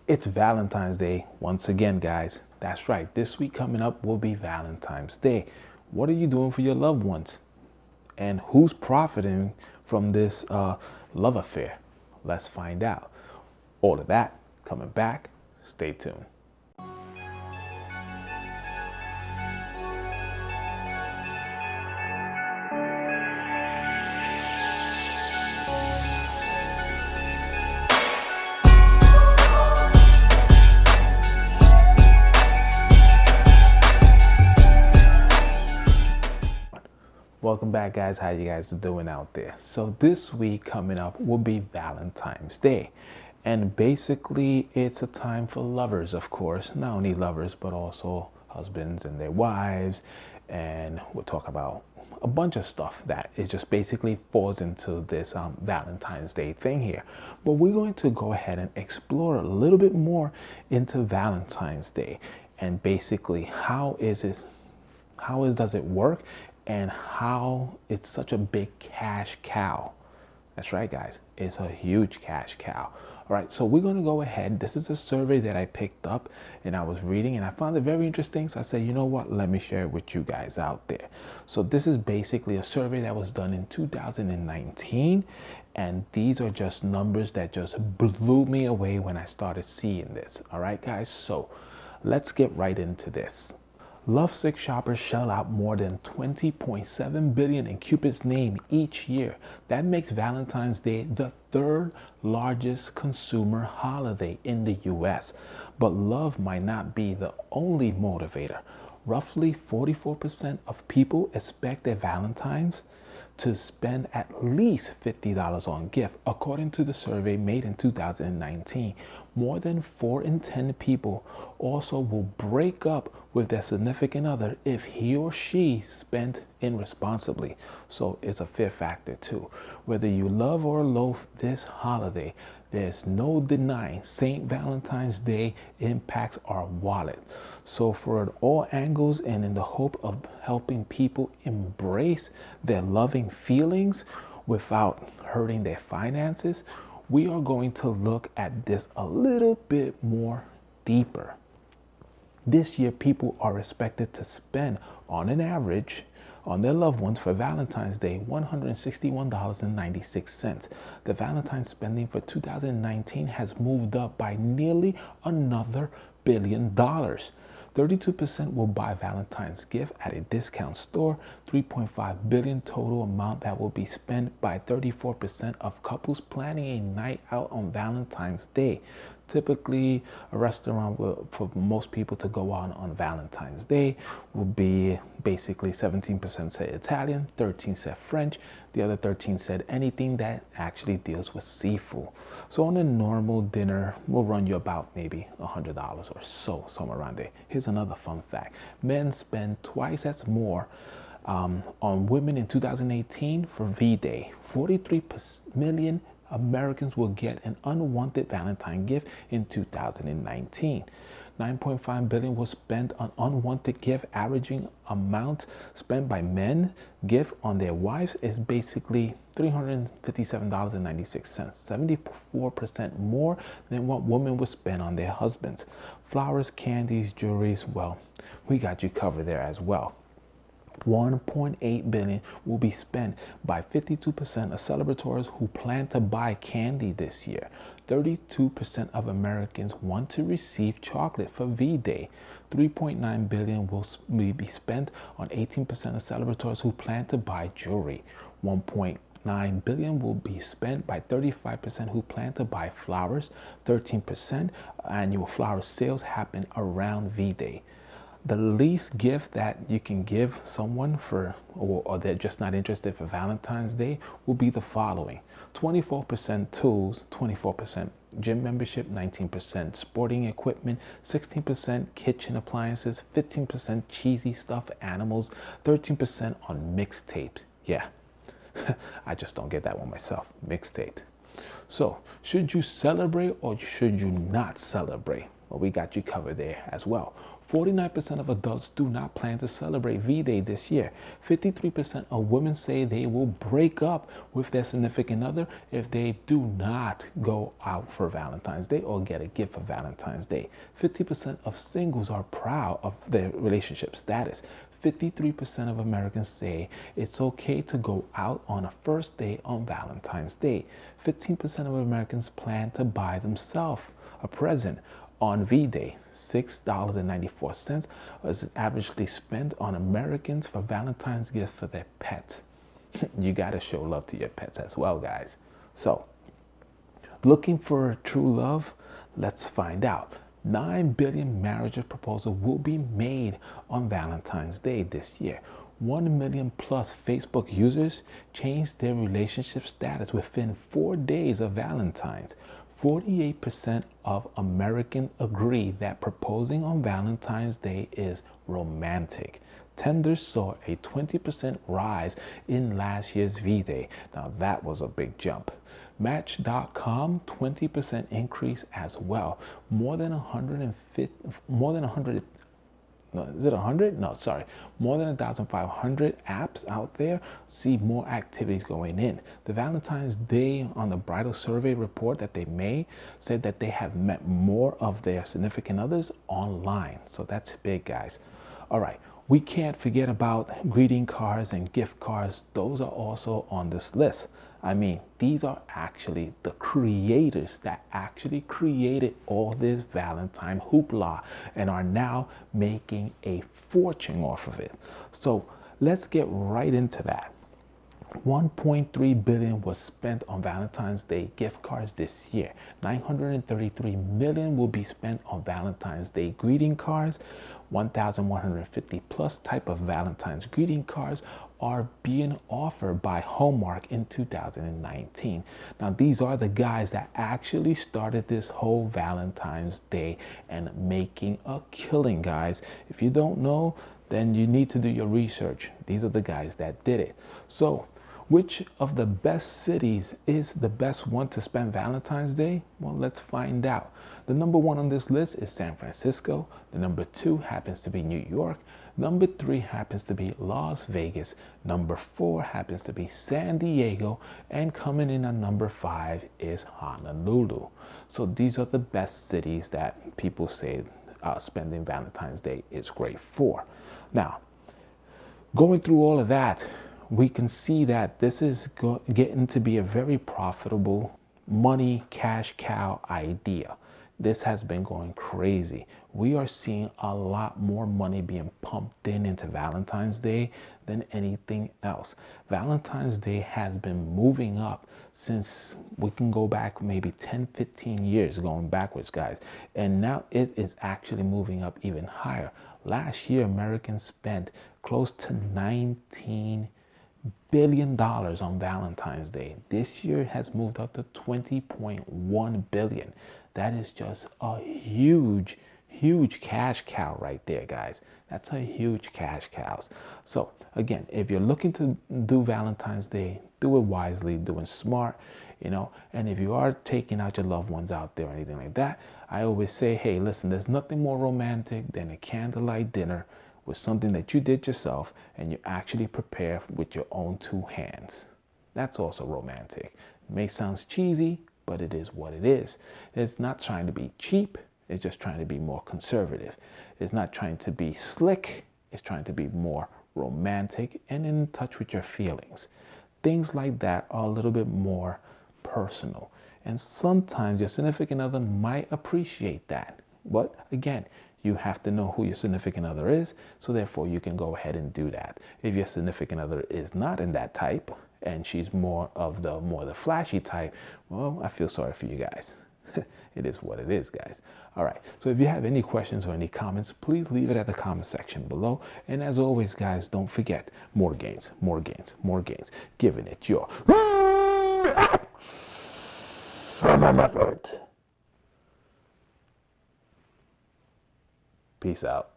It's Valentine's Day once again, guys. That's right. This week coming up will be Valentine's Day. What are you doing for your loved ones? And who's profiting from this love affair? Let's find out. All of that coming back. Stay tuned. Welcome back, guys. How you guys doing out there? So this week coming up will be Valentine's Day, and basically it's a time for lovers, of course, not only lovers but also husbands and their wives, and we'll talk about a bunch of stuff that it just basically falls into this Valentine's Day thing here. But we're going to go ahead and explore a little bit more into Valentine's Day and basically does it work, and how it's such a big cash cow. That's right, guys. It's a huge cash cow. All right, so we're going to go ahead. This is a survey that I picked up and I was reading and I found it very interesting. So I said, you know what? Let me share it with you guys out there. So this is basically a survey that was done in 2019. And these are just numbers that just blew me away when I started seeing this. All right, guys. So let's get right into this. Lovesick shoppers shell out more than $20.7 billion in Cupid's name each year. That makes Valentine's Day the third largest consumer holiday in the US. But love might not be the only motivator. Roughly 44% of people expect their Valentines to spend at least $50 on gift, according to the survey made in 2019. More than 4 in 10 people also will break up with their significant other if he or she spent irresponsibly. So it's a fear factor too. Whether you love or loathe this holiday, there's no denying St. Valentine's Day impacts our wallet. So for all angles and in the hope of helping people embrace their loving feelings without hurting their finances, we are going to look at this a little bit more deeper. This year, people are expected to spend, on an average, on their loved ones for Valentine's Day, $161.96. The Valentine spending for 2019 has moved up by nearly another $1 billion. 32% will buy Valentine's gift at a discount store. 3.5 billion total amount that will be spent by 34% of couples planning a night out on Valentine's Day. Typically, a restaurant for most people to go on Valentine's Day will be basically 17% said Italian, 13 said French, the other 13 said anything that actually deals with seafood. So on a normal dinner, will run you about maybe $100 or so, somewhere around there. Here's another fun fact. Men spend twice as more on women in 2018 for V-Day. 43 million Americans will get an unwanted Valentine gift in 2019. 9.5 billion was spent on unwanted gift. Averaging amount spent by men gift on their wives is basically $357.96, 74% more than what women would spend on their husbands. Flowers, candies, jewelries, well, we got you covered there as well. 1.8 billion will be spent by 52% of celebratories who plan to buy candy this year. 32% of Americans want to receive chocolate for V-Day. 3.9 billion will be spent on 18% of celebratories who plan to buy jewelry. 1.9 billion will be spent by 35% who plan to buy flowers. 13% annual flower sales happen around V-Day. The least gift that you can give someone or they're just not interested for Valentine's Day will be the following: 24% tools, 24% gym membership, 19% sporting equipment, 16% kitchen appliances, 15% cheesy stuffed animals, 13% on mixtapes. Yeah, I just don't get that one myself. Mixtapes. So, should you celebrate or should you not celebrate? Well, we got you covered there as well. 49% of adults do not plan to celebrate V-Day this year. 53% of women say they will break up with their significant other if they do not go out for Valentine's Day or get a gift for Valentine's Day. 50% of singles are proud of their relationship status. 53% of Americans say it's okay to go out on a first date on Valentine's Day. 15% of Americans plan to buy themselves a present on V-Day. $6.94 is averagely spent on Americans for Valentine's gifts for their pets. You got to show love to your pets as well, guys. So, looking for true love? Let's find out. 9 billion marriage proposals will be made on Valentine's Day this year. 1 million plus Facebook users changed their relationship status within 4 days of Valentine's. 48% of Americans agree that proposing on Valentine's Day is romantic. Tinder saw a 20% rise in last year's V-Day. Now that was a big jump. Match.com 20% increase as well. More than 1,500 apps out there see more activities going in. The Valentine's Day on the bridal survey report that they made said that they have met more of their significant others online. So that's big, guys. All right. We can't forget about greeting cards and gift cards. Those are also on this list. I mean, these are actually the creators that actually created all this Valentine hoopla and are now making a fortune off of it. So let's get right into that. 1.3 billion was spent on Valentine's Day gift cards this year. 933 million will be spent on Valentine's Day greeting cards. 1,150 plus type of Valentine's greeting cards are being offered by Hallmark in 2019. Now, these are the guys that actually started this whole Valentine's Day and making a killing, guys. If you don't know, then you need to do your research. These are the guys that did it. So, which of the best cities is the best one to spend Valentine's Day? Well, let's find out. The number 1 on this list is San Francisco. The number 2 happens to be New York. Number 3 happens to be Las Vegas. Number 4 happens to be San Diego. And coming in at number 5 is Honolulu. So these are the best cities that people say spending Valentine's Day is great for. Now, going through all of that, we can see that this is getting to be a very profitable money cash cow idea. This has been going crazy. We are seeing a lot more money being pumped into Valentine's Day than anything else. Valentine's Day has been moving up since we can go back maybe 10, 15 years going backwards, guys. And now it is actually moving up even higher. Last year, Americans spent close to $19 billion on Valentine's Day. This year has moved up to 20.1 billion. That is just a huge cash cow right there, guys. That's a huge cash cow. So again, if you're looking to do Valentine's Day, do it wisely, do it smart, and if you are taking out your loved ones out there or anything like that, I always say, hey, listen, there's nothing more romantic than a candlelight dinner with something that you did yourself and you actually prepare with your own 2 hands. That's also romantic. It may sound cheesy, but it is what it is. It's not trying to be cheap. It's just trying to be more conservative. It's not trying to be slick. It's trying to be more romantic and in touch with your feelings. Things like that are a little bit more personal. And sometimes your significant other might appreciate that. But again, you have to know who your significant other is, so therefore you can go ahead and do that. If your significant other is not in that type, and she's more the flashy type, well, I feel sorry for you guys. It is what it is, guys. All right, so if you have any questions or any comments, please leave it at the comment section below. And as always, guys, don't forget, more gains, more gains, more gains. Giving it your effort. Peace out.